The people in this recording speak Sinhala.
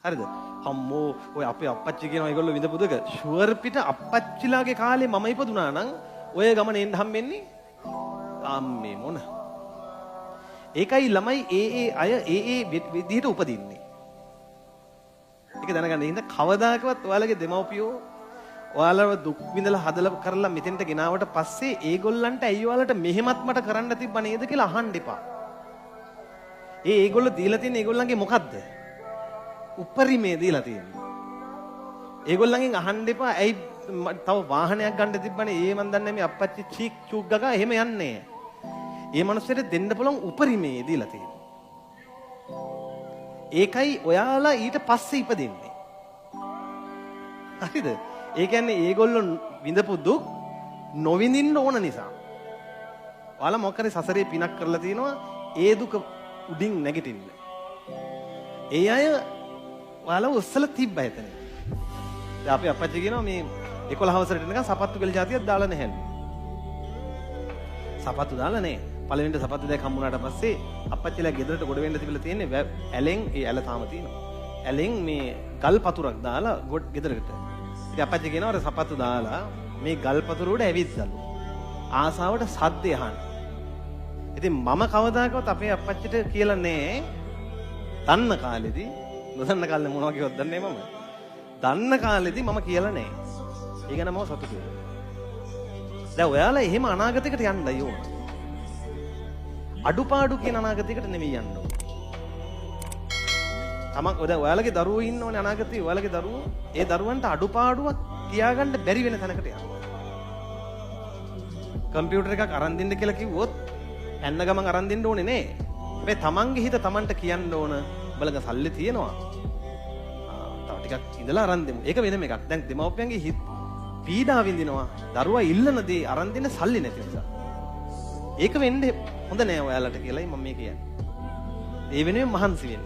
හරිද? අම්මෝ ඔය අපේ අප්පච්චි කියන ඒගොල්ලෝ විඳපු දෙක ෂුවර් පිට අප්පච්චිලාගේ කාලේ මම ඉපදුනා නම් ඔය ගමන එන්න හම්බෙන්නේ අම්මේ මොන. ඒකයි ළමයි ඒ අය ඒ විදිහට උපදින්නේ. ඒක දැනගන්න. ඉතින් කවදාකවත් ඔයාලගේ දෙමව්පියෝ ඔයාලව දුක් විඳලා හදලා කරලා මෙතෙන්ට ගෙනාවට පස්සේ ඒගොල්ලන්ට ඇයි ඔයාලට මෙහෙමත් මට කරන්න තිබ්බා නේද කියලා අහන්න එපා. ඒගොල්ලෝ දීලා තියෙන ඒගොල්ලන්ගේ මොකද්ද? උපරිමේ දීලා තියෙන්නේ. ඒගොල්ලන්ගෙන් අහන්න එපා ඇයි තව වාහනයක් ගන්න තිබ්බනේ ඒ මන් දන්නේ මේ අප්පච්චි චීක් චූක් ගගා එහෙම යන්නේ. ඒ මනුස්සයට දෙන්න පුළුවන් උපරිමේ දීලා තියෙන්නේ. ඒකයි ඔයාලා ඊට පස්සේ ඉපදින්නේ. හරිද? ඒ කියන්නේ ඒගොල්ලෝ විඳපු දුක් නොවිඳින්න ඕන නිසා. ඔයාලා මොකක් හරි සසරේ පිනක් කරලා තිනවා ඒ දුක උඩින් නැගිටින්න. ඒ අය ඔයාලා උස්සලා තිබ්බා එතන. දැන් අපේ අප්පච්චි කියනවා මේ 11 වසරට එනකන් සපත්තු කියලා જાතියක් දාලා නැහැලු. සපත්තු දාලා නැහැ. පළවෙනිට සපත්තු දෙයක් හම්බුනාට පස්සේ අප්පච්චිලා ගෙදරට ගොඩ වෙන්න තිබිලා තියෙන්නේ ඇලෙන් ඒ ඇල තාම තියෙනවා. ඇලෙන් මේ ගල් පතුරක් දාලා ගෙදරකට. ඉතින් අප්පච්චි කියනවා අර සපත්තු දාලා මේ ගල් පතුර උඩ ඇවිස්සලු. ආසාවට සද්ද අහන්න. ඉතින් මම කවදාකවත් අපේ අප්පච්චිට කියලා නැහැ. දන්න කාලෙදී නොදන්න කාලේ මොනවා කිව්වද දන්නේ මම. දන්න කාලෙදී මම කියලා නැහැ. ඒක නම සතුටු වෙනවා. දැන් ඔයාලා එහෙම අනාගතයකට යන්නයි ඕන. අඩුපාඩු කියන අනාගතයකට නෙවෙයි යන්න ඕන. තමන් ඔයාලගේ දරුවෝ ඉන්න ඕනේ අනාගතේ. ඔයාලගේ දරුවෝ ඒ දරුවන්ට අඩුපාඩුවක් තියාගන්න බැරි වෙන තැනකට යන්න. කම්පියුටර් එකක් අරන් දෙන්න කියලා කිව්වොත් ඇන්න ගමන් අරන් දෙන්න ඕනේ නේ. හැබැයි තමන්ගේ හිත තමන්ට කියන්න ඕන බලங்க සල්ලි තියෙනවා. තව ටිකක් ඉඳලා අරන් දෙමු. ඒක වෙනම එකක්. දැන් දෙමව්පියන්ගේ හිත පීඩා විඳිනවා. දරුවා ඉල්ලන දේ අරන් දෙන්න සල්ලි නැති නිසා. ඒක වෙන්නේ හොඳ නෑ ඔයාලට කියලායි මම මේ කියන්නේ. ඒ වෙනුවෙන් මහන්සි වෙන්න.